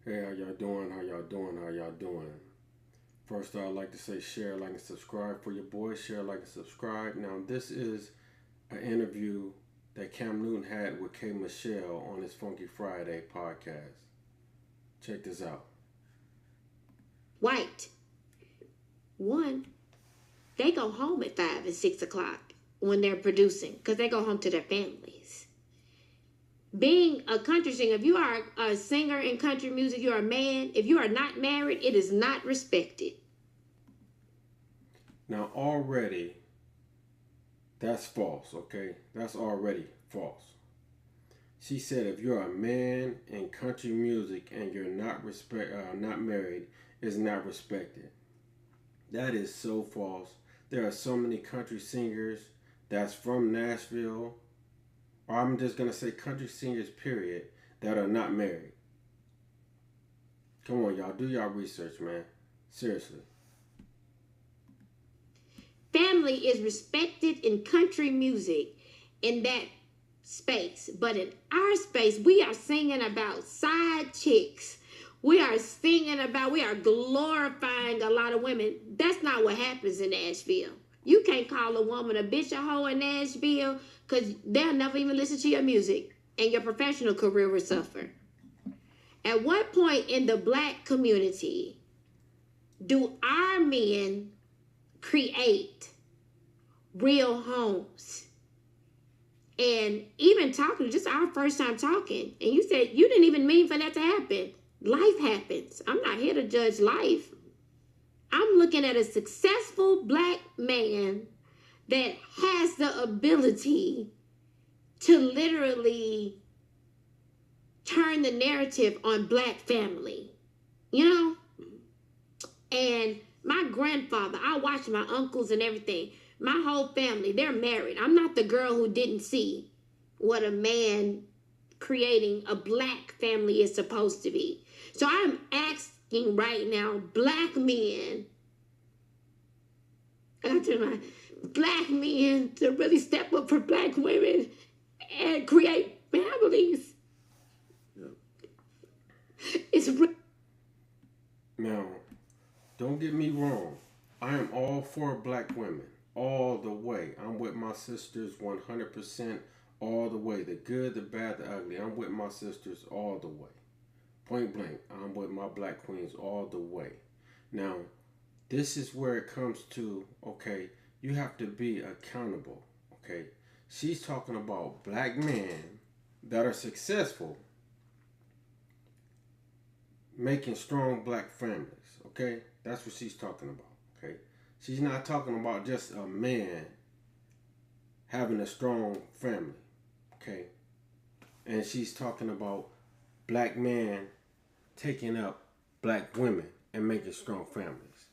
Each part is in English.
Hey, how y'all doing? How y'all doing? How y'all doing? First, I'd like to say share, like, and subscribe for your boys. Share, like, and subscribe. Now, this is an interview that Cam Newton had with K. Michelle on his Funky Friday podcast. Check this out. White. One, they go home at 5 and 6 o'clock when they're producing because they go home to their families. Being a country singer, if you are a singer in country music, you're a man. If you are not married, it is not respected. Now, already, that's false, okay? That's already false. She said if you're a man in country music and you're not married, it's not respected. That is so false. There are so many country singers that's from Nashville, or I'm just gonna say country singers, period, that are not married. Come on, y'all, do y'all research, man. Seriously. Family is respected in country music in that space. But in our space, we are singing about side chicks. We are glorifying a lot of women. That's not what happens in Nashville. You can't call a woman a bitch or hoe in Nashville because they'll never even listen to your music and your professional career will suffer. At what point in the black community do our men create real homes? And even talking, just our first time talking, and you said you didn't even mean for that to happen. Life happens. I'm not here to judge life. I'm looking at a successful black man that has the ability to literally turn the narrative on black family, you know? And my grandfather, I watched my uncles and everything. My whole family, they're married. I'm not the girl who didn't see what a man creating a black family is supposed to be. So I'm asking right now, black men, black men to really step up for black women and create families. It's Now, don't get me wrong. I am all for black women. All the way. I'm with my sisters 100% all the way. The good, the bad, the ugly. I'm with my sisters all the way. Point blank. I'm with my black queens all the way. Now, this is where it comes to, okay, you have to be accountable. Okay. She's talking about black men that are successful making strong black families. Okay. That's what she's talking about. Okay. She's not talking about just a man having a strong family, okay? And she's talking about black men taking up black women and making strong families.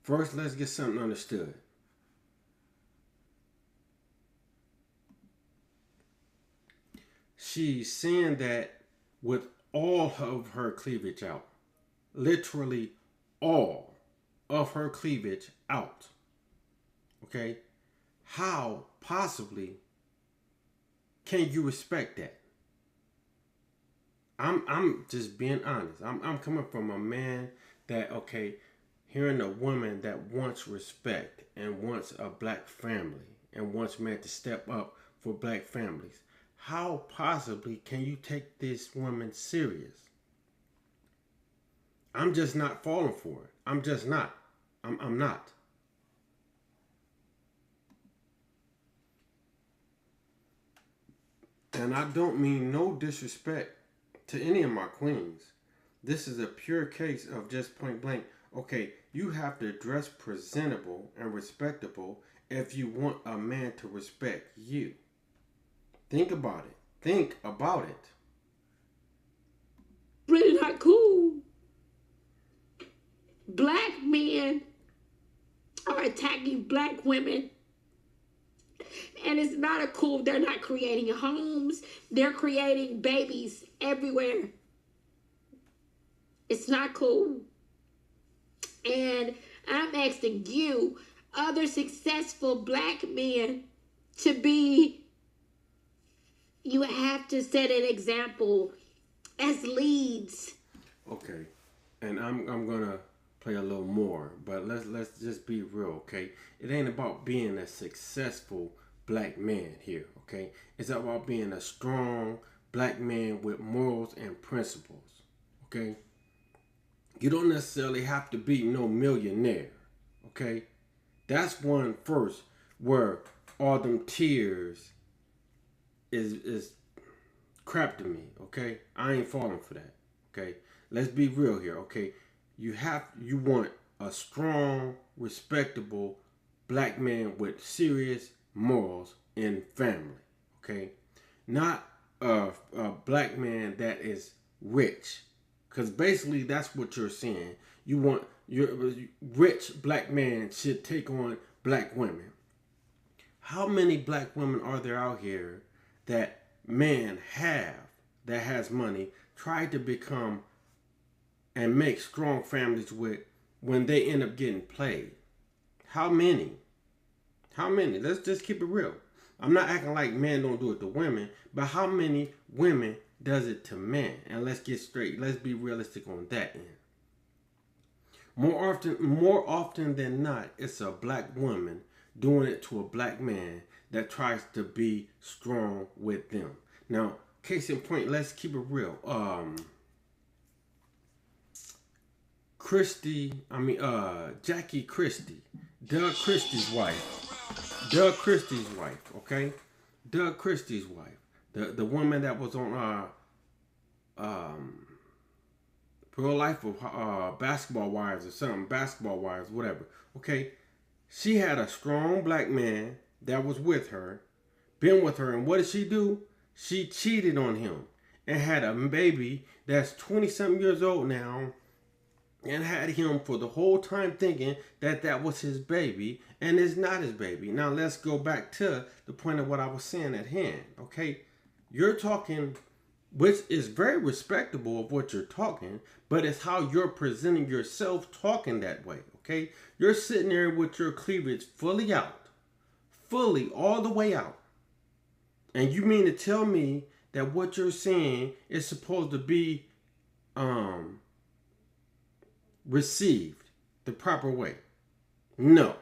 First, let's get something understood. She's saying that with all of her cleavage out, literally all of her cleavage out. Okay? How possibly can you respect that? I'm just being honest. I'm coming from a man that, okay, hearing a woman that wants respect and wants a black family and wants men to step up for black families. How possibly can you take this woman serious? I'm just not falling for it. I'm just not. I'm not. And I don't mean no disrespect to any of my queens. This is a pure case of just point blank. Okay, you have to dress presentable and respectable if you want a man to respect you. Think about it. Think about it. really not cool. Black men are attacking black women. And it's not a cool. They're not creating homes. They're creating babies everywhere. It's not cool. And I'm asking you, other successful black men, to be, you have to set an example as leads. Okay, and I'm gonna play a little more, but let's just be real, okay? It ain't about being a successful black man here, okay? It's about being a strong black man with morals and principles, okay? You don't necessarily have to be no millionaire, okay? That's one first where all them tears is crap to me, okay? I ain't falling for that, okay? Let's be real here, okay? You want a strong, respectable black man with serious morals and family, okay? Not a black man that is rich, because basically that's what you're saying. You want your rich black man should take on black women. How many black women are there out here that men have that has money try to become and make strong families with when they end up getting played? How many? How many? Let's just keep it real. I'm not acting like men don't do it to women, but how many women does it to men? And let's get straight. Let's be realistic on that end. More often than not, it's a black woman doing it to a black man that tries to be strong with them. Now, case in point, let's keep it real. Jackie Christie, Doug Christie's wife. Doug Christie's wife, okay? Doug Christie's wife. The woman that was on Real Life of Basketball Wives or something, Basketball Wives, whatever. Okay, she had a strong black man that was with her, been with her, and what did she do? She cheated on him and had a baby that's 20-something years old now, and had him for the whole time thinking that that was his baby, and it's not his baby. Now let's go back to the point of what I was saying at hand. Okay, you're talking, which is very respectable of what you're talking, but it's how you're presenting yourself talking that way, okay? You're sitting there with your cleavage fully out, fully all the way out. And you mean to tell me that what you're saying is supposed to be received the proper way? No.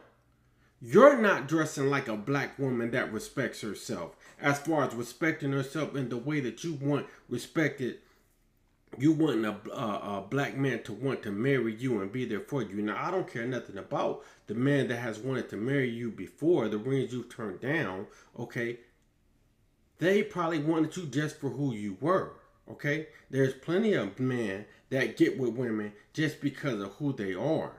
You're not dressing like a black woman that respects herself, as far as respecting herself in the way that you want respected. You want a black man to want to marry you and be there for you. Now, I don't care nothing about the man that has wanted to marry you before, the rings you've turned down, okay? They probably wanted you just for who you were, okay? There's plenty of men that get with women just because of who they are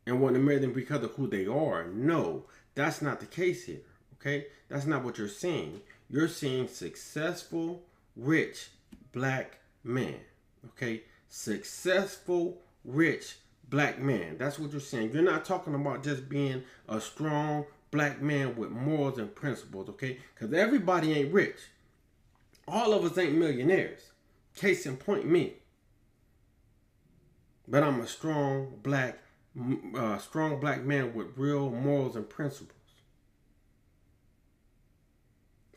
and want to marry them because of who they are. No, that's not the case here, okay? That's not what you're saying. You're seeing successful, rich, black man, okay? Successful, rich, black man. That's what you're saying. You're not talking about just being a strong black man with morals and principles, okay? Because everybody ain't rich. All of us ain't millionaires. Case in point, me. But I'm a strong black man with real morals and principles.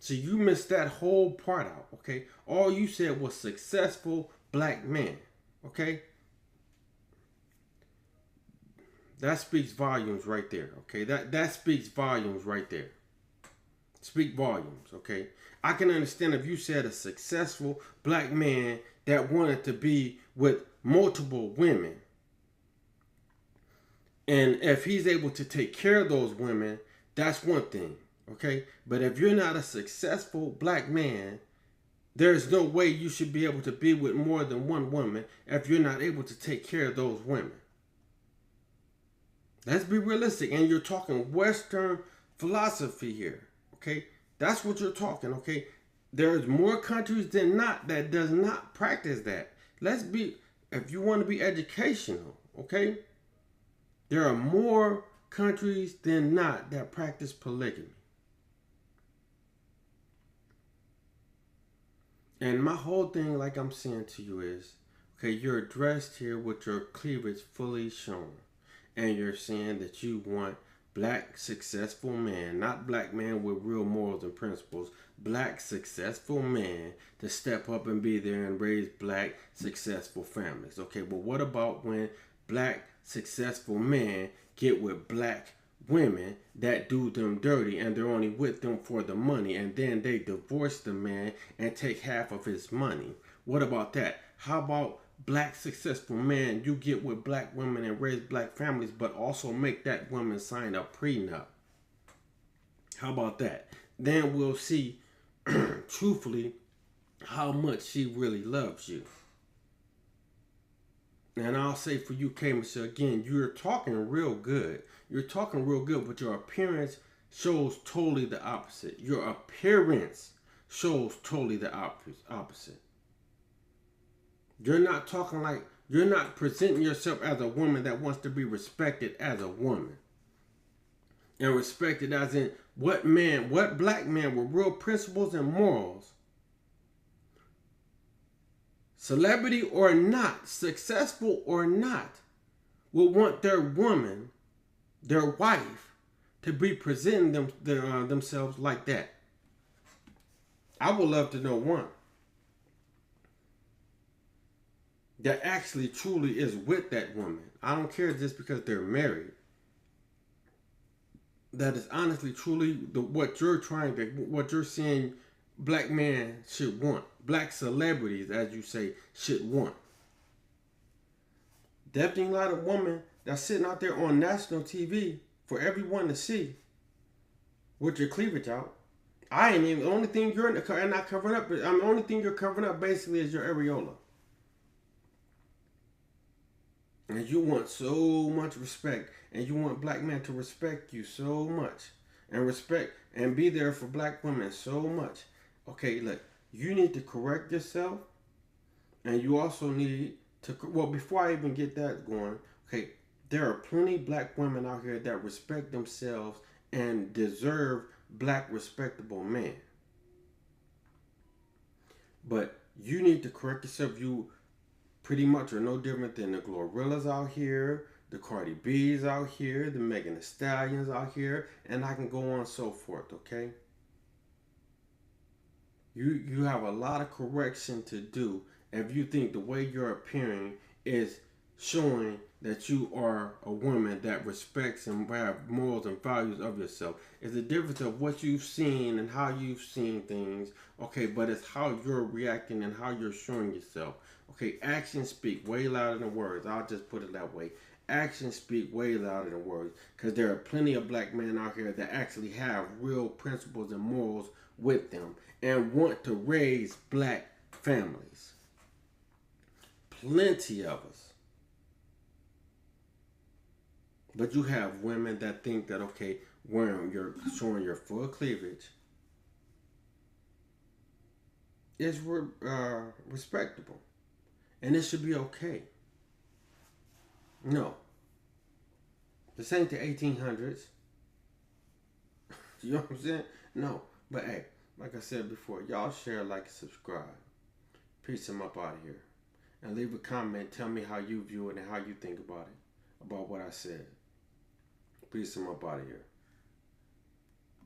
So you missed that whole part out, okay? All you said was successful black man, okay? That speaks volumes right there, okay? That speaks volumes right there. Speak volumes, okay? I can understand if you said a successful black man that wanted to be with multiple women. And if he's able to take care of those women, that's one thing, okay? But if you're not a successful black man, there's no way you should be able to be with more than one woman if you're not able to take care of those women. Let's be realistic. And you're talking Western philosophy here, okay? That's what you're talking, okay? There's more countries than not that does not practice that. If you want to be educational, okay? There are more countries than not that practice polygamy. And my whole thing, like I'm saying to you, is, okay, you're dressed here with your cleavage fully shown. And you're saying that you want black successful man, not black man with real morals and principles, black successful men to step up and be there and raise black successful families. Okay, but what about when black successful men get with black women that do them dirty and they're only with them for the money, and then they divorce the man and take half of his money? What about that? How about black successful man, you get with black women and raise black families, but also make that woman sign a prenup? How about that? Then we'll see truthfully how much she really loves you. And I'll say for you, K. Michelle, again, you're talking real good. You're talking real good, but your appearance shows totally the opposite. Your appearance shows totally the opposite. You're not talking like, you're not presenting yourself as a woman that wants to be respected as a woman. And respected as in what black man with real principles and morals, celebrity or not, successful or not, will want their woman, their wife, to be presenting themselves like that. I would love to know one that actually truly is with that woman. I don't care just because they're married. That is honestly, truly what you're saying black men should want. Black celebrities, as you say, should want. Definitely not a woman that's sitting out there on national TV for everyone to see with your cleavage out. I ain't even, the only thing you're not covering up, the only thing you're covering up basically is your areola. And you want so much respect. And you want black men to respect you so much. And respect and be there for black women so much. Okay, look, you need to correct yourself. And you also need to, well, before I even get that going, okay, there are plenty of black women out here that respect themselves and deserve black respectable men. But you need to correct yourself. You pretty much are no different than the Glorrillas out here, the Cardi B's out here, the Megan Thee Stallions out here, and I can go on and so forth, okay? You have a lot of correction to do if you think the way you're appearing is showing that you are a woman that respects and have morals and values of yourself. It's the difference of what you've seen and how you've seen things, okay, but it's how you're reacting and how you're showing yourself. Okay, actions speak way louder than words. I'll just put it that way. Actions speak way louder than words, because there are plenty of black men out here that actually have real principles and morals with them and want to raise black families. Plenty of us. But you have women that think that, okay, when you're showing your full cleavage is respectable. And it should be okay. No. This ain't the 1800s. You know what I'm saying? No. But hey, like I said before, y'all share, like, and subscribe. Peace. I'm up out of here. And leave a comment. Tell me how you view it and how you think about it. About what I said. Peace. I'm up out of here.